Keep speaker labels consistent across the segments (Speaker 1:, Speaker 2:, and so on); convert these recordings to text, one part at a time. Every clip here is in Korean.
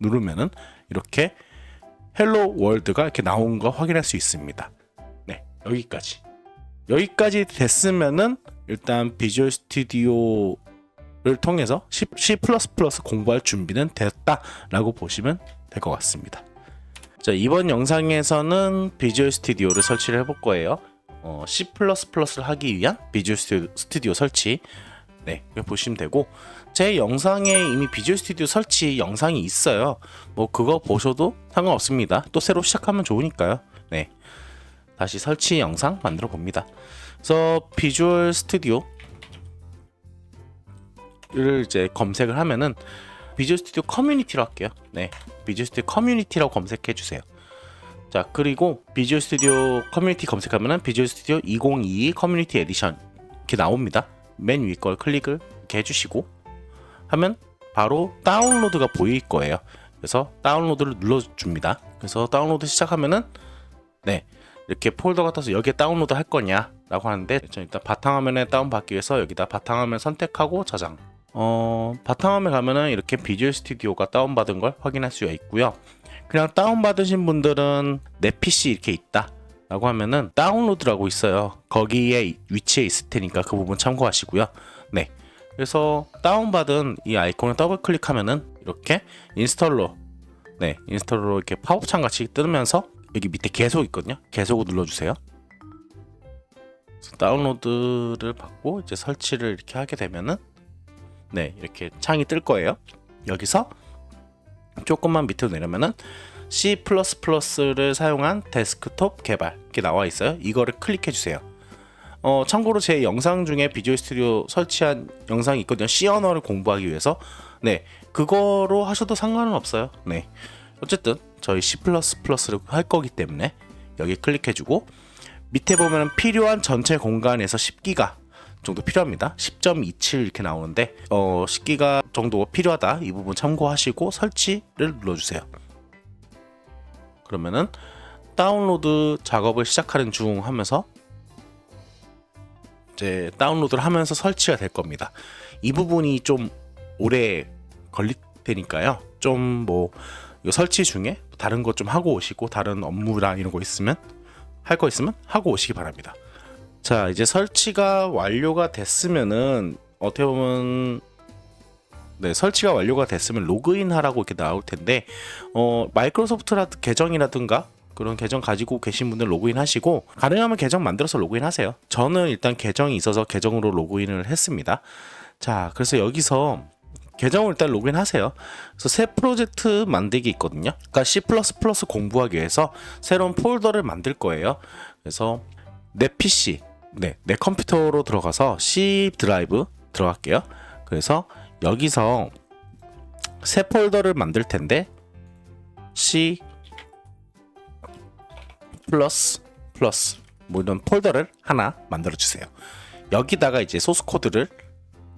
Speaker 1: 누르면은 이렇게 헬로 월드가 이렇게 나온 거 확인할 수 있습니다. 네, 여기까지 됐으면은 일단 비주얼 스튜디오를 통해서 C++ 공부할 준비는 됐다라고 보시면 될 것 같습니다. 자, 이번 영상에서는 비주얼 스튜디오를 설치를 해볼 거예요. C++를 하기 위한 비주얼 스튜디오 설치. 네, 보시면 되고, 제 영상에 이미 비주얼 스튜디오 설치 영상이 있어요. 뭐 그거 보셔도 상관없습니다. 또 새로 시작하면 좋으니까요. 네, 다시 설치 영상 만들어 봅니다. 그래서 비주얼 스튜디오를 이제 검색을 하면은 비주얼 스튜디오 커뮤니티로 할게요. 네, 비주얼 스튜디오 커뮤니티라고 검색해 주세요. 자, 그리고 비주얼 스튜디오 커뮤니티 검색하면은 비주얼 스튜디오 2022 커뮤니티 에디션 이렇게 나옵니다. 맨 위 걸 클릭을 이렇게 해주시고 하면 바로 다운로드가 보일 거예요. 그래서 다운로드를 눌러줍니다. 그래서 다운로드 시작하면은 네, 이렇게 폴더가 떠서 여기에 다운로드 할 거냐 라고 하는데, 저 일단 바탕화면에 다운받기 위해서 여기다 바탕화면 선택하고 저장. 바탕화면 가면은 이렇게 비주얼 스튜디오가 다운받은 걸 확인할 수가 있고요. 그냥 다운받으신 분들은 내 PC 이렇게 있다 라고 하면은 다운로드라고 있어요. 거기에 위치에 있을 테니까 그 부분 참고하시고요. 네, 그래서 다운받은 이 아이콘을 더블 클릭하면은 이렇게 인스톨러, 네, 인스톨러 이렇게 팝업창 같이 뜨면서 여기 밑에 계속 있거든요. 계속을 눌러주세요. 다운로드를 받고 이제 설치를 이렇게 하게 되면은 네, 이렇게 창이 뜰 거예요. 여기서 조금만 밑으로 내려면은 C++를 사용한 데스크톱 개발 이렇게 나와 있어요. 이거를 클릭해 주세요. 참고로 제 영상 중에 비주얼 스튜디오 설치한 영상이 있거든요. C 언어를 공부하기 위해서. 네, 그거로 하셔도 상관은 없어요. 네, 어쨌든 저희 C++를 할 거기 때문에 여기 클릭해 주고, 밑에 보면 필요한 전체 공간에서 10기가 정도 필요합니다. 10.27 이렇게 나오는데 10기가 정도 필요하다. 이 부분 참고하시고 설치를 눌러주세요. 그러면은 다운로드 작업을 시작하는 중 하면서 이제 다운로드를 하면서 설치가 될 겁니다. 이 부분이 좀 오래 걸릴 테니까요. 좀 뭐 설치 중에 다른 것 좀 하고 오시고, 다른 업무랑 이런 거 있으면 할 거 있으면 하고 오시기 바랍니다. 자, 이제 설치가 완료가 됐으면은 어떻게 보면 네, 설치가 완료가 됐으면 로그인 하라고 이렇게 나올 텐데, 마이크로소프트 계정이라든가 그런 계정 가지고 계신 분들 로그인 하시고, 가능하면 계정 만들어서 로그인 하세요. 저는 일단 계정이 있어서 계정으로 로그인을 했습니다. 자, 그래서 여기서 계정을 일단 로그인 하세요. 그래서 새 프로젝트 만들기 있거든요. 그러니까 C++ 공부하기 위해서 새로운 폴더를 만들 거예요. 그래서 내 PC, 네, 내 컴퓨터로 들어가서 C 드라이브 들어갈게요. 그래서 여기서 새 폴더를 만들 텐데 C++ 뭐 이런 폴더를 하나 만들어 주세요. 여기다가 이제 소스 코드를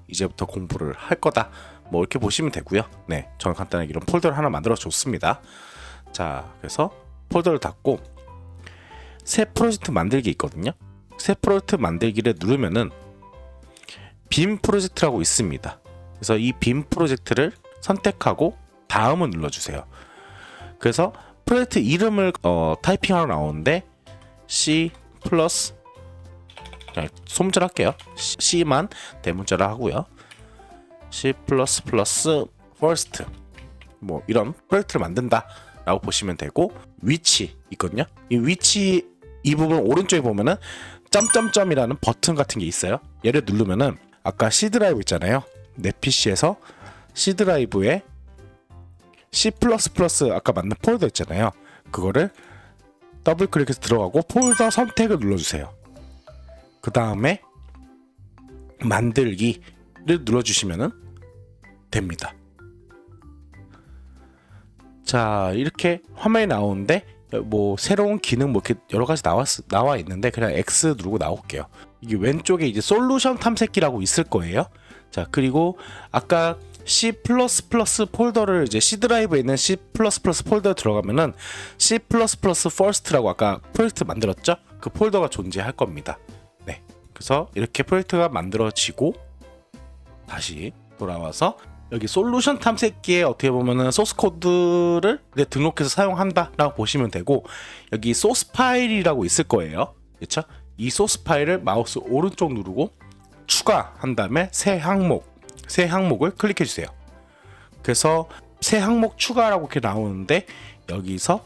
Speaker 1: 이제부터 공부를 할 거다, 뭐 이렇게 보시면 되고요. 네, 저는 간단하게 이런 폴더를 하나 만들어 줬습니다. 자, 그래서 폴더를 닫고 새 프로젝트 만들기 있거든요. 새 프로젝트 만들기를 누르면은 빔 프로젝트라고 있습니다. 그래서 이 빔 프로젝트를 선택하고 다음을 눌러주세요. 그래서 프로젝트 이름을 타이핑하러 나오는데 C++ 소문자로 할게요. C만 대문자로 하고요. C++ first 뭐 이런 프로젝트를 만든다 라고 보시면 되고, 위치 있거든요. 이 위치 이 부분 오른쪽에 보면은 점점점이라는 버튼 같은 게 있어요. 얘를 누르면은 아까 C 드라이브 있잖아요. 내 PC에서 C 드라이브에 C++ 아까 만든 폴더 있잖아요. 그거를 더블 클릭해서 들어가고 폴더 선택을 눌러주세요. 그 다음에 만들기를 눌러주시면 됩니다. 자, 이렇게 화면이 나오는데 뭐 새로운 기능 뭐 이렇게 여러 가지 나와 있는데 그냥 X 누르고 나올게요. 이게 왼쪽에 이제 솔루션 탐색기라고 있을 거예요. 자, 그리고 아까 C++ 폴더를 이제 C 드라이브에 있는 C++ 폴더 들어가면은 C++ first라고 아까 프로젝트 만들었죠? 그 폴더가 존재할 겁니다. 네, 그래서 이렇게 프로젝트가 만들어지고 다시 돌아와서 여기 솔루션 탐색기에 어떻게 보면은 소스 코드를 등록해서 사용한다라고 보시면 되고, 여기 소스 파일이라고 있을 거예요. 그렇죠? 이 소스 파일을 마우스 오른쪽 누르고 추가한 다음에 새 항목을 클릭해 주세요. 그래서 새 항목 추가라고 이렇게 나오는데, 여기서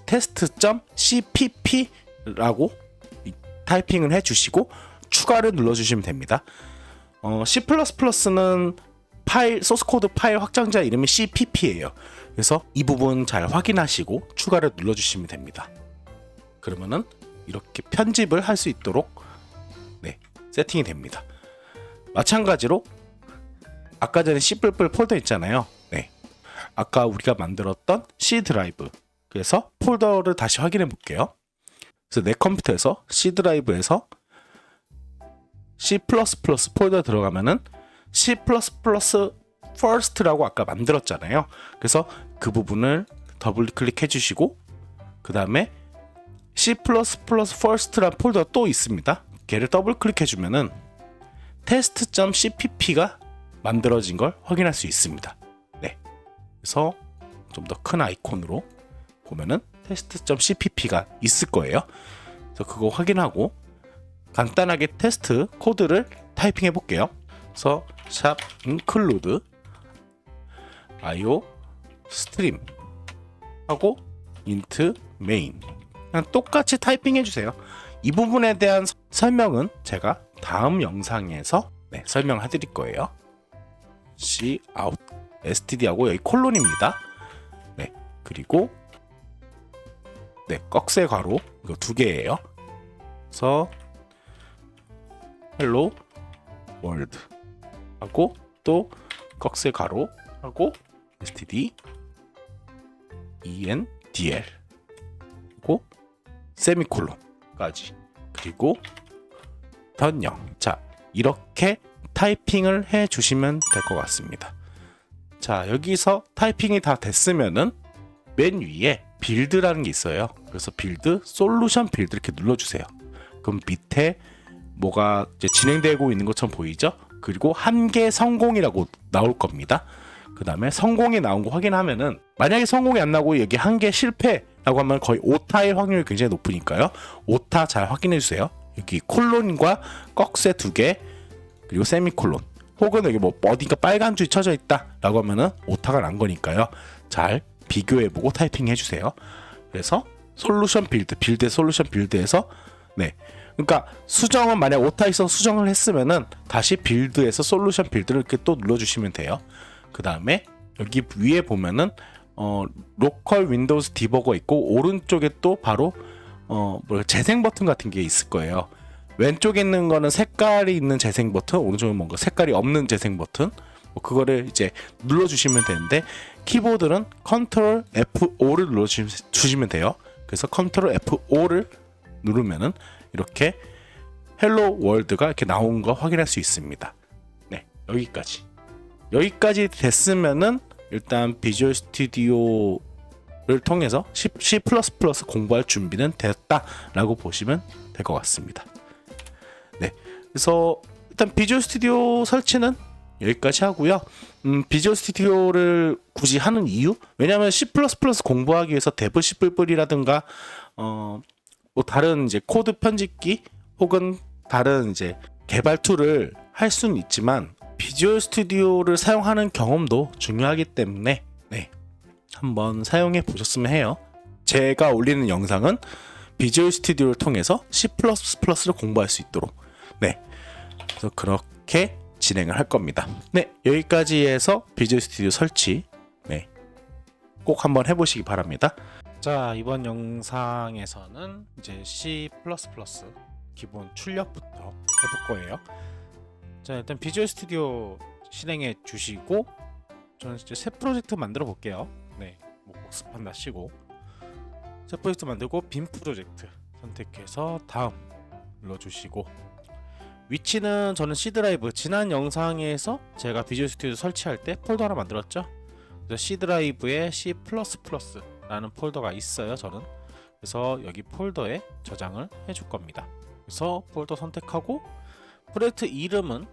Speaker 1: test.cpp라고 타이핑을 해주시고 추가를 눌러주시면 됩니다. C++는 파일 소스 코드 파일 확장자 이름이 cpp예요. 그래서 이 부분 잘 확인하시고 추가를 눌러주시면 됩니다. 그러면은 이렇게 편집을 할 수 있도록 세팅이 됩니다. 마찬가지로 아까 전에 C++ 폴더 있잖아요. 아까 우리가 만들었던 C 드라이브, 그래서 폴더를 다시 확인해 볼게요. 그래서 내 컴퓨터에서 C 드라이브에서 C++ 폴더 들어가면은 C++ first라고 아까 만들었잖아요. 그래서 그 부분을 더블 클릭해 주시고, 그 다음에 C++ first란 폴더 또 있습니다. 걔를 더블 클릭해 주면은 test.cpp가 만들어진 걸 확인할 수 있습니다. 그래서 좀 더 큰 아이콘으로 보면은 test.cpp가 있을 거예요. 그래서 그거 확인하고 간단하게 테스트 코드를 타이핑 해볼게요. 그래서 샵 include io stream 하고 int main, 그냥 똑같이 타이핑 해주세요. 이 부분에 대한 설명은 제가 다음 영상에서 설명해 드릴 거예요. cout std하고 여기 콜론입니다. 그리고 꺽쇠 괄호 이거 두 개예요. 그래서 hello world 하고 또 꺽쇠 괄호 하고 std endl 하고 세미콜론까지, 그리고 변형. 자, 이렇게 타이핑을 해 주시면 될 것 같습니다. 자, 여기서 타이핑이 다 됐으면은 맨 위에 빌드라는 게 있어요. 그래서 빌드, 솔루션 빌드 이렇게 눌러주세요. 그럼 밑에 뭐가 이제 진행되고 있는 것처럼 보이죠? 그리고 한계 성공이라고 나올 겁니다. 그 다음에 성공이 나온 거 확인하면은, 만약에 성공이 안 나고 여기 한계 실패라고 하면 거의 오타일 확률이 굉장히 높으니까요. 오타 잘 확인해 주세요. 여기 콜론과 꺽쇠 두 개, 그리고 세미콜론, 혹은 여기 뭐 어딘가 빨간 줄이 쳐져 있다라고 하면은 오타가 난 거니까요. 잘 비교해보고 타이핑 해주세요. 그래서 솔루션 빌드 솔루션 빌드에서 그러니까 수정은 만약 오타 있어서 수정을 했으면은 다시 빌드에서 솔루션 빌드를 이렇게 또 눌러주시면 돼요. 그 다음에 여기 위에 보면은 로컬 윈도우즈 디버거 있고, 오른쪽에 또 바로 재생 버튼 같은 게 있을 거예요. 왼쪽에 있는 거는 색깔이 있는 재생 버튼, 오른쪽은 뭔가 색깔이 없는 재생 버튼, 그거를 이제 눌러주시면 되는데, 키보드는 Ctrl F5를 눌러주시면 돼요. 그래서 Ctrl F5를 누르면은 이렇게 헬로 월드가 이렇게 나온 거 확인할 수 있습니다. 여기까지 됐으면은 일단 비주얼 스튜디오를 통해서 C++ 공부할 준비는 됐다라고 보시면 될 것 같습니다. 그래서 일단 비주얼 스튜디오 설치는 여기까지 하고요. 비주얼 스튜디오를 굳이 하는 이유? 왜냐하면 C++ 공부하기 위해서 데브 C++이라든가 뭐 다른 이제 코드 편집기 혹은 다른 이제 개발 툴을 할 수는 있지만, 비주얼 스튜디오를 사용하는 경험도 중요하기 때문에 한번 사용해 보셨으면 해요. 제가 올리는 영상은 비주얼 스튜디오를 통해서 C++를 공부할 수 있도록 그래서 그렇게 진행을 할 겁니다. 여기까지 해서 비주얼 스튜디오 설치 꼭 한번 해보시기 바랍니다. 자, 이번 영상에서는 이제 C++ 기본 출력부터 해볼 거예요. 자, 일단 비주얼 스튜디오 실행해 주시고, 저는 이제 새 프로젝트 만들어 볼게요. 뭐 복습한다 치고 새 프로젝트 만들고 빈 프로젝트 선택해서 다음 눌러주시고, 위치는 저는 C 드라이브, 지난 영상에서 제가 비주얼 스튜디오 설치할 때 폴더 하나 만들었죠. 그래서 C 드라이브에 C++ 라는 폴더가 있어요, 저는. 그래서 여기 폴더에 저장을 해줄 겁니다. 그래서 폴더 선택하고 프로젝트 이름은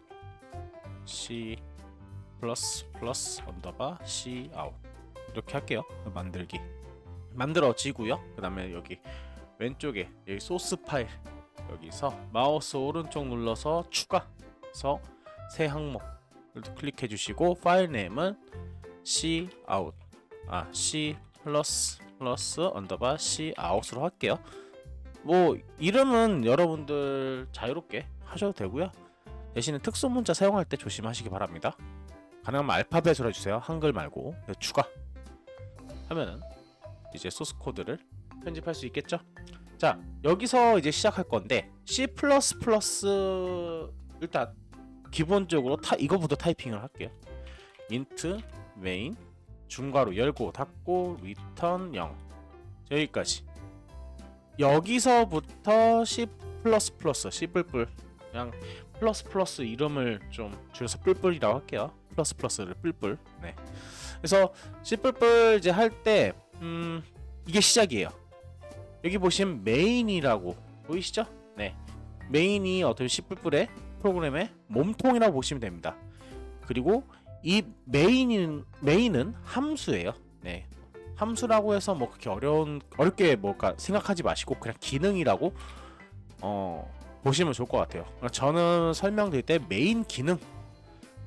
Speaker 1: C 플러스 언더바 C 아웃 이렇게 할게요. 만들기 만들어지고요. 그 다음에 여기 왼쪽에 여기 소스 파일 여기서 마우스 오른쪽 눌러서 추가해서 새 항목 클릭해 주시고 파일 네임은 C out C 플러스 언더바 C out으로 할게요. 뭐 이름은 여러분들 자유롭게 하셔도 되고요. 대신에 특수 문자 사용할 때 조심하시기 바랍니다. 가능하면 알파벳으로 해주세요. 한글 말고. 추가 하면은 이제 소스 코드를 편집할 수 있겠죠. 자, 여기서 이제 시작할 건데 C++ 일단 기본적으로 이거부터 타이핑을 할게요. int main 중괄호 열고 닫고 return 0 여기까지. 여기서부터 C++ C 뿔뿔 그냥 플러스 이름을 좀 줄여서 뿔뿔이라고 할게요. 플러스를 뿔뿔. 네. 그래서 C 뿔뿔 이제 할 때 이게 시작이에요. 여기 보시면 메인이라고 보이시죠? 네. 메인이 어떤 C 뿔뿔의 프로그램의 몸통이라고 보시면 됩니다. 그리고 이 메인은 함수예요. 네. 함수라고 해서 뭐 그렇게 어렵게 뭘까 생각하지 마시고 그냥 기능이라고 보시면 좋을 것 같아요. 저는 설명드릴 때 메인 기능,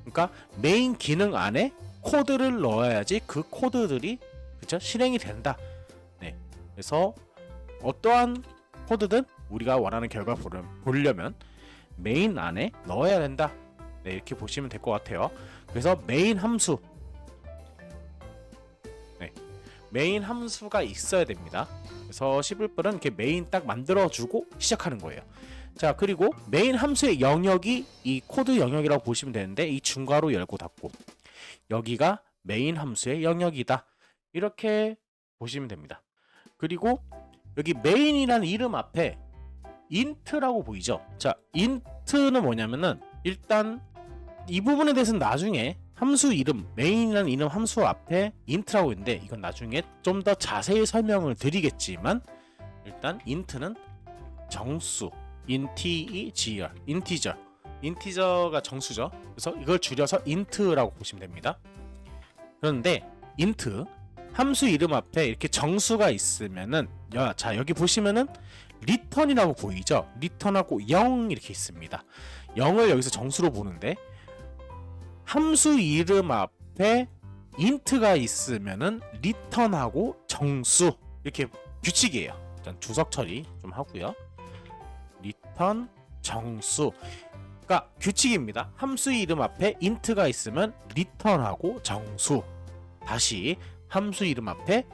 Speaker 1: 그러니까 메인 기능 안에 코드를 넣어야지 그 코드들이 그쵸? 실행이 된다. 네. 그래서 어떠한 코드든 우리가 원하는 결과를 보려면 메인 안에 넣어야 된다. 네, 이렇게 보시면 될 것 같아요. 그래서 메인 함수, 네, 메인 함수가 있어야 됩니다. 그래서 C++은 이렇게 메인 딱 만들어주고 시작하는 거예요. 자, 그리고 메인 함수의 영역이 이 코드 영역이라고 보시면 되는데 이 중괄호 열고 닫고 여기가 메인 함수의 영역이다. 이렇게 보시면 됩니다. 그리고 여기 메인이라는 이름 앞에 int라고 보이죠? 자, int는 뭐냐면은 일단 이 부분에 대해서는 나중에 함수 이름, 메인이라는 이름 함수 앞에 int라고 있는데 이건 나중에 좀 더 자세히 설명을 드리겠지만 일단 int는 정수, 인티저가 정수죠. 그래서 이걸 줄여서 int라고 보시면 됩니다. 그런데 int 함수 이름 앞에 이렇게 정수가 있으면은 자, 여기 보시면은 return이라고 보이죠? return하고 0 이렇게 있습니다. 0을 여기서 정수로 보는데 함수 이름 앞에 int가 있으면은 return하고 정수 이렇게 규칙이에요. 일단 주석 처리 좀 하고요. return 정수, 그러니까 규칙입니다. 함수 이름 앞에 int가 있으면 return하고 정수. 다시 함수 이름 앞에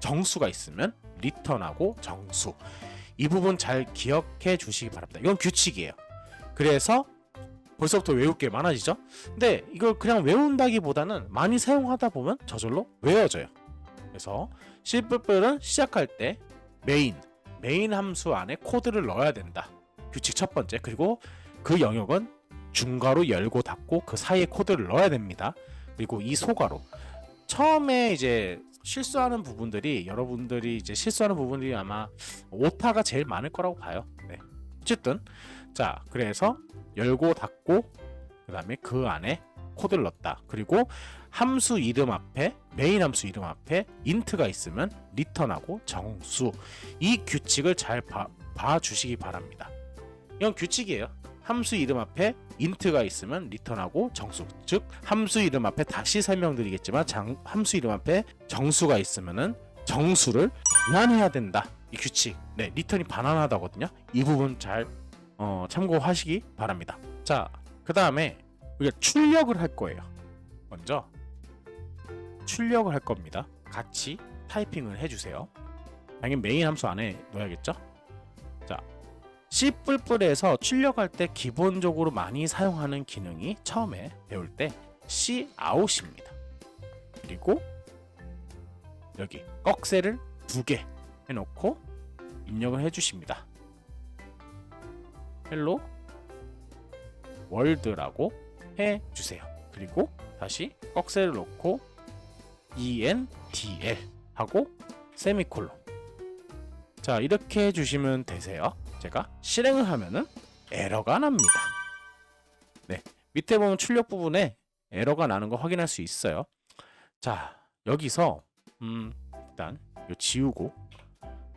Speaker 1: 정수가 있으면 return하고 정수. 이 부분 잘 기억해 주시기 바랍니다. 이건 규칙이에요. 그래서 벌써부터 외울 게 많아지죠? 근데 이걸 그냥 외운다기보다는 많이 사용하다 보면 저절로 외워져요. 그래서 C++은 시작할 때 메인 함수 안에 코드를 넣어야 된다. 규칙 첫 번째. 그리고 그 영역은 중괄호 열고 닫고 그 사이에 코드를 넣어야 됩니다. 그리고 이 소괄호. 처음에 이제 실수하는 부분들이 여러분들이 이제 실수하는 부분들이 아마 오타가 제일 많을 거라고 봐요. 네. 어쨌든 자, 그래서 열고 닫고 그 다음에 그 안에 코드를 넣었다. 그리고 함수 이름 앞에 메인 함수 이름 앞에 int가 있으면 return하고 정수. 이 규칙을 잘 봐주시기 바랍니다. 이건 규칙이에요. 함수 이름 앞에 int가 있으면 return하고 정수. 즉 함수 이름 앞에 다시 설명드리겠지만 함수 이름 앞에 정수가 있으면은 정수를 반환해야 된다. 이 규칙. 네, return이 반환하다거든요. 이 부분 잘 참고하시기 바랍니다. 자, 그 다음에 우리가 출력을 할 거예요. 먼저 출력을 할 겁니다. 같이 타이핑을 해주세요. 당연히 메인 함수 안에 넣어야겠죠? 자, C++에서 출력할 때 기본적으로 많이 사용하는 기능이 처음에 배울 때 cout입니다. 그리고 여기 꺽쇠를 2개 해놓고 입력을 해주십니다. 헬로 월드라고 해주세요. 그리고 다시 꺽쇠를 놓고 ENTL 하고 세미콜론. 자, 이렇게 해주시면 되세요. 제가 실행을 하면은 에러가 납니다. 네, 밑에 보면 출력 부분에 에러가 나는 거 확인할 수 있어요. 자, 여기서 일단 이거 지우고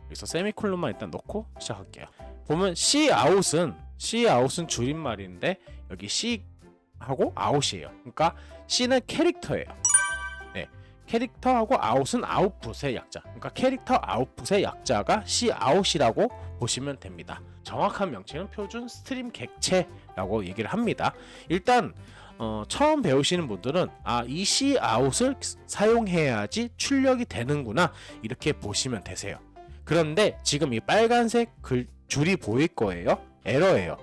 Speaker 1: 여기서 세미콜론만 일단 넣고 시작할게요. 보면 Cout은 줄임말인데 여기 C 하고 out이에요. 그러니까 C는 캐릭터예요. 네, 캐릭터하고 out은 아웃풋의 약자. 그러니까 캐릭터 아웃풋의 약자가 Cout이라고 보시면 됩니다. 정확한 명칭은 표준 스트림 객체라고 얘기를 합니다. 일단 처음 배우시는 분들은 이 Cout을 사용해야지 출력이 되는구나 이렇게 보시면 되세요. 그런데 지금 이 빨간색 줄이 보일 거예요. 에러예요.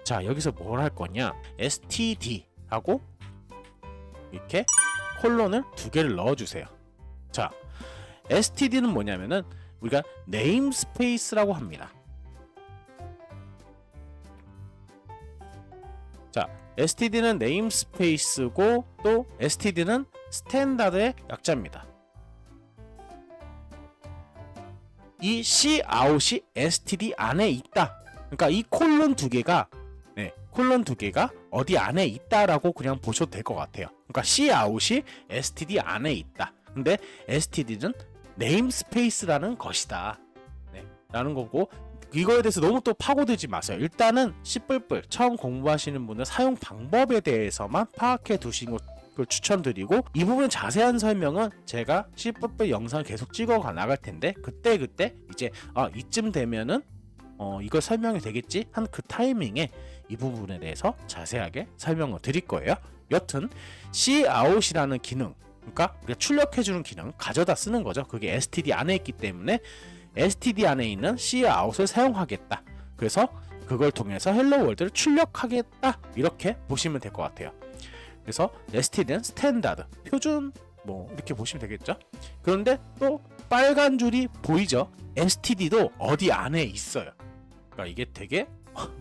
Speaker 1: 자, 여기서 뭘 할 거냐? std 하고 이렇게 콜론을 2개를 넣어주세요. 자, std는 뭐냐면은 우리가 네임스페이스라고 합니다. 자, std는 네임스페이스고 또 std는 스탠다드의 약자입니다. 이 Cout이 std 안에 있다. 그러니까 이 콜론 2개가 콜론 2개가 어디 안에 있다라고 그냥 보셔도 될 것 같아요. 그러니까 Cout이 std 안에 있다. 근데 std는 네임스페이스라는 것이다. 라는 거고, 이거에 대해서 너무 또 파고들지 마세요. 일단은 씨뿔뿔 처음 공부하시는 분은 사용 방법에 대해서만 파악해 두시는 걸 추천드리고, 이 부분 자세한 설명은 제가 씨뿔뿔 영상을 계속 찍어 나갈 텐데 그때 이제 이쯤 되면은 이걸 설명이 되겠지 한 그 타이밍에 이 부분에 대해서 자세하게 설명을 드릴 거예요. 여튼 Cout이라는 기능, 그러니까 우리가 출력해주는 기능 가져다 쓰는 거죠. 그게 std 안에 있기 때문에 std 안에 있는 Cout을 사용하겠다. 그래서 그걸 통해서 헬로 월드를 출력하겠다. 이렇게 보시면 될 것 같아요. 그래서 std는 스탠다드, 표준 이렇게 보시면 되겠죠. 그런데 또 빨간 줄이 보이죠. std도 어디 안에 있어요. 그러니까 이게 되게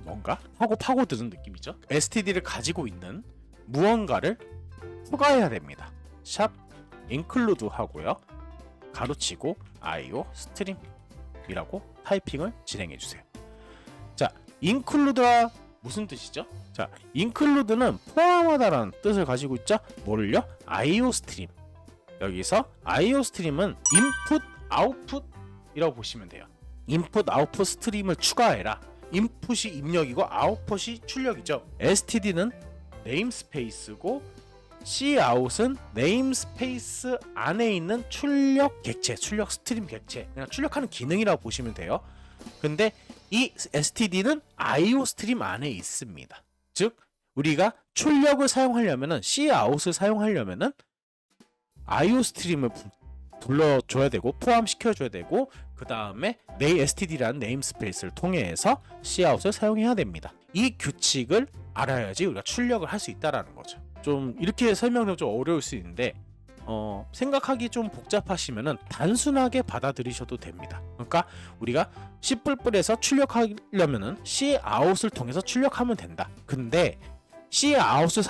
Speaker 1: 뭔가 하고 파고드는 느낌이죠. std를 가지고 있는 무언가를 추가해야 됩니다. 샵 include 하고요. 가로치고 IO 스트림이라고 타이핑을 진행해 주세요. 자, include가 무슨 뜻이죠? 자, include는 포함하다라는 뜻을 가지고 있죠. 뭐를요? IO 스트림. 여기서 IO 스트림은 인풋, 아웃풋이라고 보시면 돼요. 인풋, 아웃풋 스트림을 추가해라. 인풋이 입력이고 아웃풋이 출력이죠. std는 네임스페이스고 Cout은 네임스페이스 안에 있는 출력 객체, 출력 스트림 객체, 그냥 출력하는 기능이라고 보시면 돼요. 근데 이 std는 IO 스트림 안에 있습니다. 즉 우리가 출력을 사용하려면은 Cout을 사용하려면은 IO 스트림을 불러줘야 되고 포함시켜줘야 되고, 그 다음에 std라는 네임스페이스를 통해서 Cout을 사용해야 됩니다. 이 규칙을 알아야지 우리가 출력을 할 수 있다라는 거죠. 좀 이렇게 설명하면 좀 어려울 수 있는데 생각하기 좀 복잡하시면은 단순하게 받아들이셔도 됩니다. 그러니까 우리가 C++에서 출력하려면은 Cout을 통해서 출력하면 된다. 근데 Cout을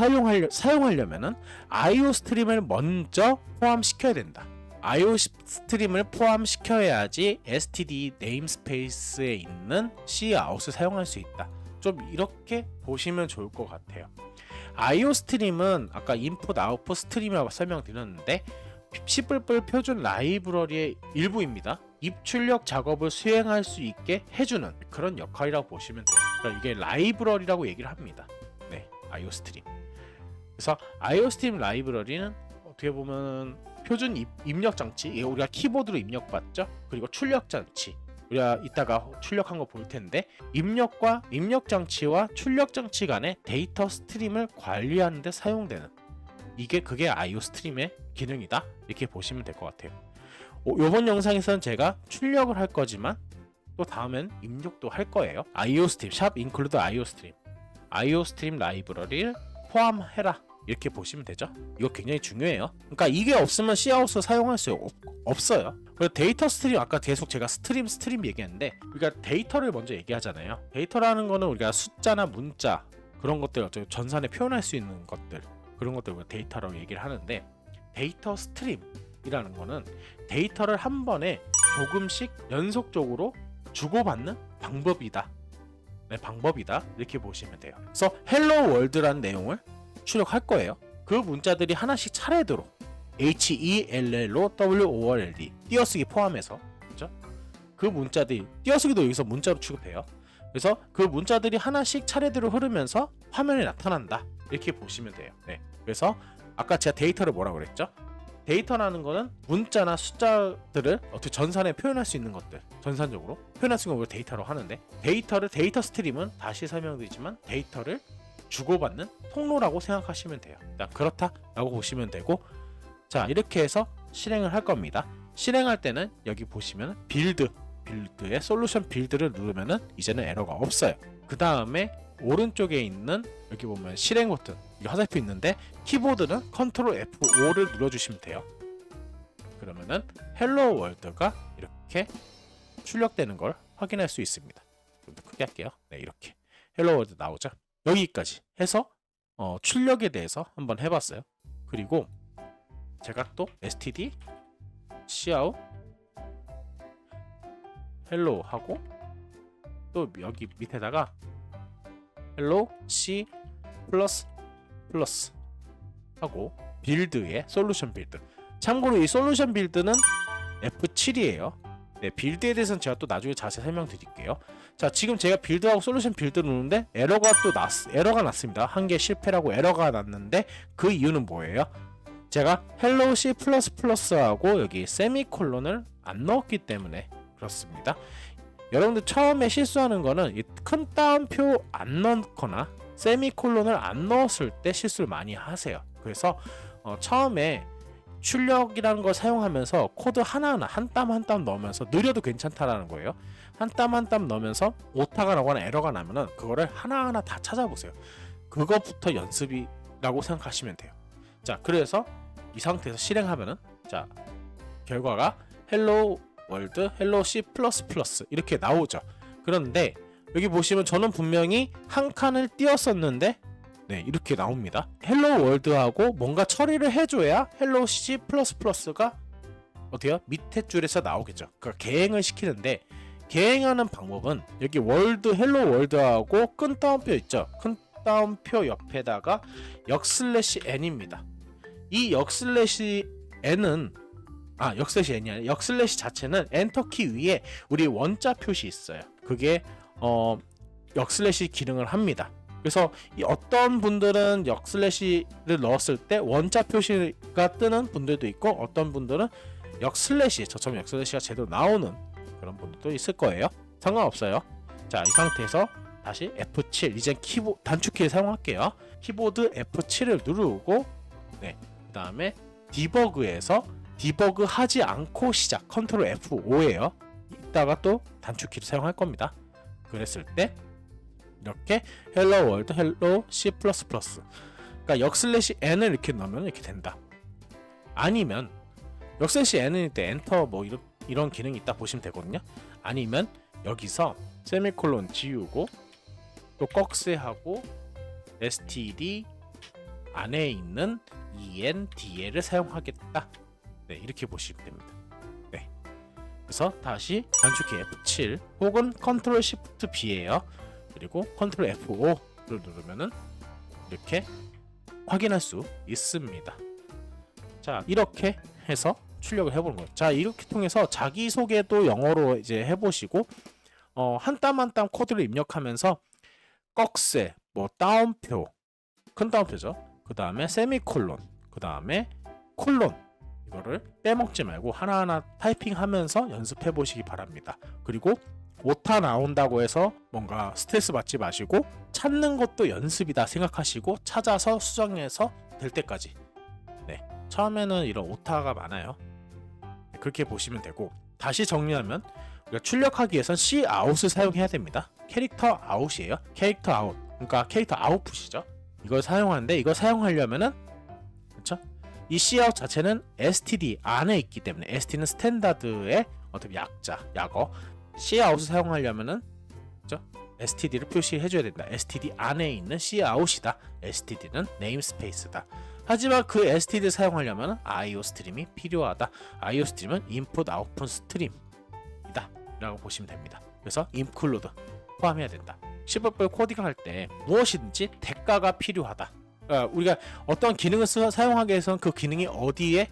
Speaker 1: 사용하려면은 IO 스트림을 먼저 포함시켜야 된다. IO 스트림을 포함시켜야지 std 네임스페이스에 있는 Cout을 사용할 수 있다. 좀 이렇게 보시면 좋을 것 같아요. IO 스트림은 아까 인풋, 아웃풋 스트림이라고 설명드렸는데 C++ 표준 라이브러리의 일부입니다. 입출력 작업을 수행할 수 있게 해주는 그런 역할이라고 보시면 돼요. 그러니까 이게 라이브러리라고 얘기를 합니다. IO 스트림. 그래서 IO 스트림 라이브러리는 어떻게 보면 표준 입력 장치, 우리가 키보드로 입력받죠. 그리고 출력 장치, 우리가 이따가 출력한 거 볼 텐데 입력과 입력 장치와 출력 장치 간의 데이터 스트림을 관리하는 데 사용되는 그게 IO 스트림의 기능이다. 이렇게 보시면 될 것 같아요. 이번 영상에서는 제가 출력을 할 거지만 또 다음엔 입력도 할 거예요. IO 스트림, 샵 include IO 스트림, IO 스트림 라이브러리를 포함해라. 이렇게 보시면 되죠. 이거 굉장히 중요해요. 그러니까 이게 없으면 Cout을 사용할 수 없어요. 그리고 데이터 스트림, 아까 계속 제가 스트림 얘기했는데 우리가 데이터를 먼저 얘기하잖아요. 데이터라는 거는 우리가 숫자나 문자 그런 것들, 전산에 표현할 수 있는 것들, 그런 것들 우리가 데이터라고 얘기를 하는데, 데이터 스트림이라는 거는 데이터를 한 번에 조금씩 연속적으로 주고받는 방법이다. 방법이다. 이렇게 보시면 돼요. 그래서 헬로 월드라는 내용을 출력할 거예요. 그 문자들이 하나씩 차례대로 HELLO WORLD 띄어쓰기 포함해서, 그죠? 그 문자들이, 띄어쓰기도 여기서 문자로 취급해요. 그래서 그 문자들이 하나씩 차례대로 흐르면서 화면에 나타난다, 이렇게 보시면 돼요. 네. 그래서 아까 제가 데이터를 뭐라고 그랬죠? 데이터라는 거는 문자나 숫자들을 어떻게 전산에 표현할 수 있는 것들, 전산적으로 표현할 수 있는 걸 데이터로 하는데, 데이터 스트림은 다시 설명드리지만 데이터를 주고받는 통로라고 생각하시면 돼요. 일단 그렇다라고 보시면 되고, 자, 이렇게 해서 실행을 할 겁니다. 실행할 때는 여기 보시면 빌드에 솔루션 빌드를 누르면은 이제는 에러가 없어요. 그 다음에 오른쪽에 있는 여기 보면 실행 버튼, 이거 화살표 있는데 키보드는 컨트롤 F5를 눌러주시면 돼요. 그러면은 헬로 월드가 이렇게 출력되는 걸 확인할 수 있습니다. 좀 더 크게 할게요. 네, 이렇게 헬로 월드 나오죠. 여기까지 해서 출력에 대해서 한번 해봤어요. 그리고 제가 또 std cout 헬로 하고 또 여기 밑에다가 헬로 c 플러스 하고 빌드에 솔루션 빌드. 참고로 이 솔루션 빌드는 F7이에요. 네, 빌드에 대해서는 제가 또 나중에 자세히 설명드릴게요. 자, 지금 제가 빌드하고 솔루션 빌드 누르는데 에러가 났습니다. 한 개 실패라고 에러가 났는데, 그 이유는 뭐예요? 제가 헬로 C++ 하고 여기 세미콜론을 안 넣었기 때문에 그렇습니다. 여러분들 처음에 실수하는 거는 이 큰 따옴표 안 넣거나 세미콜론을 안 넣었을 때 실수를 많이 하세요. 그래서 처음에 출력이라는 걸 사용하면서 코드 하나하나 한 땀 한 땀 넣으면서 느려도 괜찮다라는 거예요. 한 땀 한 땀 넣으면서 오타가 나거나 에러가 나면은 그거를 하나하나 다 찾아보세요. 그거부터 연습이라고 생각하시면 돼요. 자, 그래서 이 상태에서 실행하면은, 자, 결과가 헬로 월드, 헬로 C++ 이렇게 나오죠. 그런데 여기 보시면 저는 분명히 한 칸을 띄었었는데, 네, 이렇게 나옵니다. 헬로 월드하고 뭔가 처리를 해줘야 헬로 C++가 어때요? 밑에 줄에서 나오겠죠. 그러니까 개행을 시키는데, 개행하는 방법은 여기 월드, 헬로 월드하고 끈 따옴표 있죠. 끈 따옴표 옆에다가 역슬래시 n입니다. 이 역슬래시 n은 역슬래시 n이 아니라 역슬래시 자체는 엔터키 위에 우리 원자 표시 있어요. 그게 역슬래시 기능을 합니다. 그래서 어떤 분들은 역슬래시를 넣었을 때 원자 표시가 뜨는 분들도 있고, 어떤 분들은 역슬래시, 저처럼 역슬래시가 제대로 나오는 그런 분들도 있을 거예요. 상관없어요. 자, 이 상태에서 다시 F7, 이젠 단축키를 사용할게요. 키보드 F7을 누르고, 네, 그 다음에 디버그에서 디버그 하지 않고 시작, 컨트롤 F5예요. 이따가 또 단축키를 사용할 겁니다. 그랬을 때 이렇게 헬로 월드, 헬로 C++, 그러니까 역슬래시 n을 이렇게 넣으면 이렇게 된다. 아니면 역슬래시 n일 때 엔터 뭐 이런 기능이 있다 보시면 되거든요. 아니면 여기서 세미콜론 지우고 또 꺽쇠하고 std 안에 있는 endl을 사용하겠다. 네, 이렇게 보시면 됩니다. 네, 그래서 다시 단축키 F7 혹은 컨트롤 Shift B예요. 그리고 컨트롤 F5를 누르면은 이렇게 확인할 수 있습니다. 자, 이렇게 해서 출력을 해보는 거예요. 자, 이렇게 통해서 자기소개도 영어로 이제 해보시고, 한 땀 한 땀 코드를 입력하면서 꺽쇠, 뭐 따옴표, 큰 따옴표죠. 그 다음에 세미콜론, 그 다음에 콜론, 이거를 빼먹지 말고 하나하나 타이핑하면서 연습해 보시기 바랍니다. 그리고 오타 나온다고 해서 뭔가 스트레스 받지 마시고, 찾는 것도 연습이다 생각하시고 찾아서 수정해서 될 때까지. 네, 처음에는 이런 오타가 많아요. 네, 그렇게 보시면 되고, 다시 정리하면 우리가 출력하기 위해선 cout을 사용해야 됩니다. 캐릭터 아웃이에요. 캐릭터 아웃, 그러니까 캐릭터 아웃풋이죠. 이걸 사용하는데, 이걸 사용하려면은, 그렇죠? 이 cout 자체는 std 안에 있기 때문에, std는 스탠다드의 어떻게 약어. cout을 사용하려면은, 그렇죠? std를 표시해줘야 된다. std 안에 있는 cout이다. std는 네임스페이스다. 하지만 그 std를 사용하려면 IO 스트림이 필요하다. IO 스트림은 인풋 아웃풋 스트림이다 라고 보시면 됩니다. 그래서 include 포함해야 된다. C++ 코딩할 때 무엇이든지 대가가 필요하다 그러니까 우리가 어떤 기능을 사용하기 위해서는 그 기능이 어디에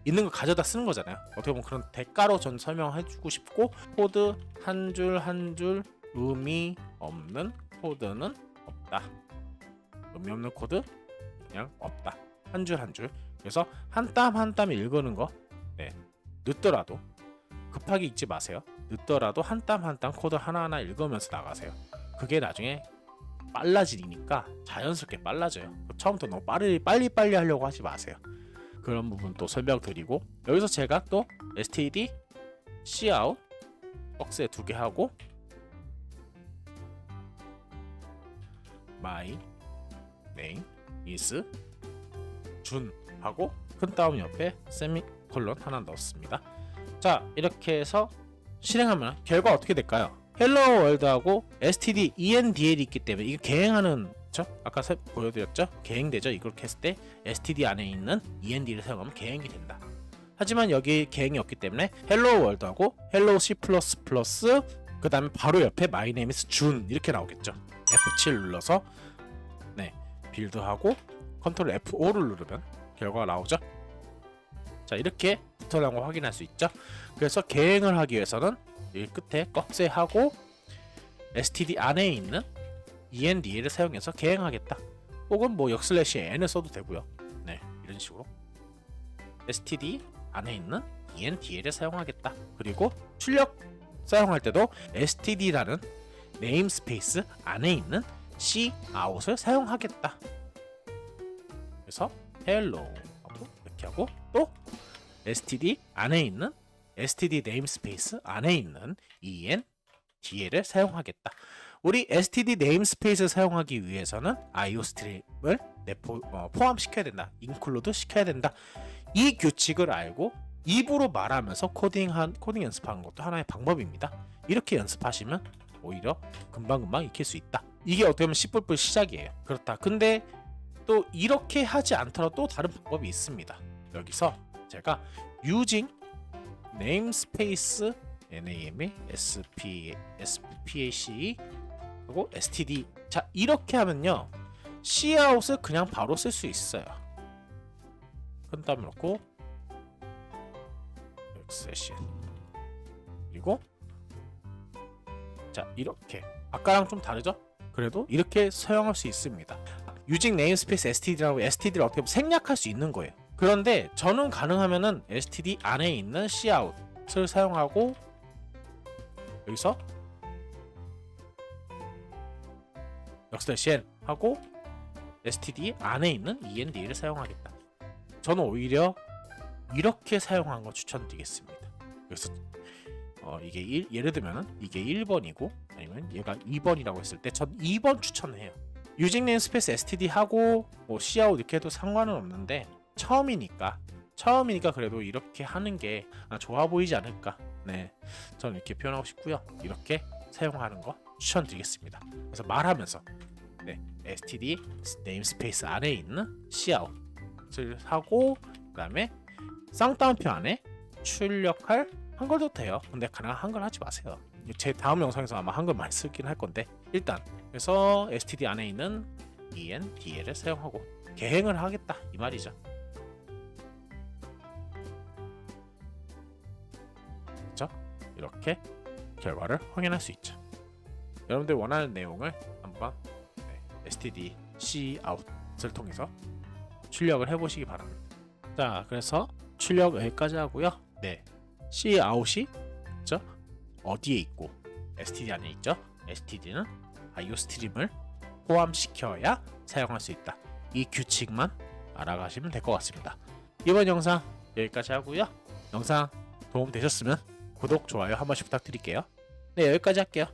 Speaker 1: 있는 걸 가져다 쓰는 거잖아요. 어떻게 보면 그런 대가로 전 설명해주고 싶고, 코드 한 줄 한 줄 의미 없는 코드는 없다. 의미 없는 코드 그냥 없다. 한 줄 한 줄. 그래서 한 땀 한 땀 읽는 거, 네, 늦더라도 급하게 읽지 마세요. 늦더라도 한 땀 한 땀 코드 하나하나 읽으면서 나가세요. 그게 나중에 빨라지니까 자연스럽게 빨라져요. 처음부터 너무 빨리 하려고 하지 마세요. 그런 부분 또 설명드리고, 여기서 제가 또 std cout 박스에 2개 하고 my name is 준 하고 큰 다음 옆에 세미콜론 하나 넣었습니다. 자, 이렇게 해서 실행하면 결과 어떻게 될까요? 헬로 월드하고 std endl이 있기 때문에 이게 개행하는, 그렇죠? 아까 보여드렸죠? 개행되죠? 이걸 했을 때 std 안에 있는 end를 사용하면 개행이 된다. 하지만 여기 개행이 없기 때문에 헬로 월드하고 헬로 C++ 그 다음에 바로 옆에 my name is 준 이렇게 나오겠죠. F7 눌러서 네, 빌드하고 컨트롤 F5를 누르면 결과가 나오죠. 자, 이렇게 붙어나온 거 확인할 수 있죠. 그래서 개행을 하기 위해서는 이 끝에 꺽쇠하고 std 안에 있는 endl을 사용해서 개행하겠다. 혹은 뭐 \n을 써도 되고요. 네, 이런 식으로 std 안에 있는 endl을 사용하겠다. 그리고 출력 사용할 때도 std라는 네임스페이스 안에 있는 cout을 사용하겠다. 그래서 hello 하고 이렇게 하고, 또 std 안에 있는 std 네임스페이스 안에 있는 endl을 사용하겠다. 우리 std 네임스페이스를 사용하기 위해서는 iostream을 포함시켜야 된다. 인클루드 시켜야 된다. 이 규칙을 알고 입으로 말하면서 코딩 연습하는 것도 하나의 방법입니다. 이렇게 연습하시면 오히려 금방금방 익힐 수 있다. 이게 어떻게 보면 C++ 시작이에요. 그렇다. 근데 또 이렇게 하지 않더라도 또 다른 방법이 있습니다. 여기서 제가 using namespace name space 그리고 std, 자, 이렇게 하면요 cout을 그냥 바로 쓸 수 있어요. 큰 땀 넣고 세션, 그리고 자, 이렇게 아까랑 좀 다르죠? 그래도 이렇게 사용할 수 있습니다. using namespace std라고 std를 어떻게 보면 생략할 수 있는 거예요. 그런데 저는 가능하면은 std 안에 있는 cout을 사용하고 여기서 \n 하고 std 안에 있는 end를 사용하겠다. 저는 오히려 이렇게 사용하는 거 추천드리겠습니다. 그래서 이게 예를 들면 이게 1번이고 아니면 얘가 2번이라고 했을 때 전 2번 추천해요. using namespace std 하고 뭐 cout 이렇게 해도 상관은 없는데 처음이니까 그래도 이렇게 하는 게 좋아 보이지 않을까. 네, 저는 이렇게 표현하고 싶고요. 이렇게 사용하는 거 추천드리겠습니다. 그래서 말하면서 네, std namespace 안에 있는 cout을 하고 그 다음에 쌍따옴표 안에 출력할 한글도 돼요. 근데 가능한 한글 하지 마세요. 제 다음 영상에서 아마 한글 많이 쓰긴 할 건데, 일단 그래서 std 안에 있는 endl을 사용하고 개행을 하겠다 이 말이죠. 그렇죠? 이렇게 결과를 확인할 수 있죠. 여러분들 원하는 내용을 한번 std cout을 통해서 출력을 해보시기 바랍니다. 자, 그래서 출력 여기까지 하고요. 네, cout이 그렇죠? 어디에 있고 std 안에 있죠? std는 iostream을 포함시켜야 사용할 수 있다. 이 규칙만 알아가시면 될 것 같습니다. 이번 영상 여기까지 하고요. 영상 도움 되셨으면 구독, 좋아요 한 번씩 부탁드릴게요. 네, 여기까지 할게요.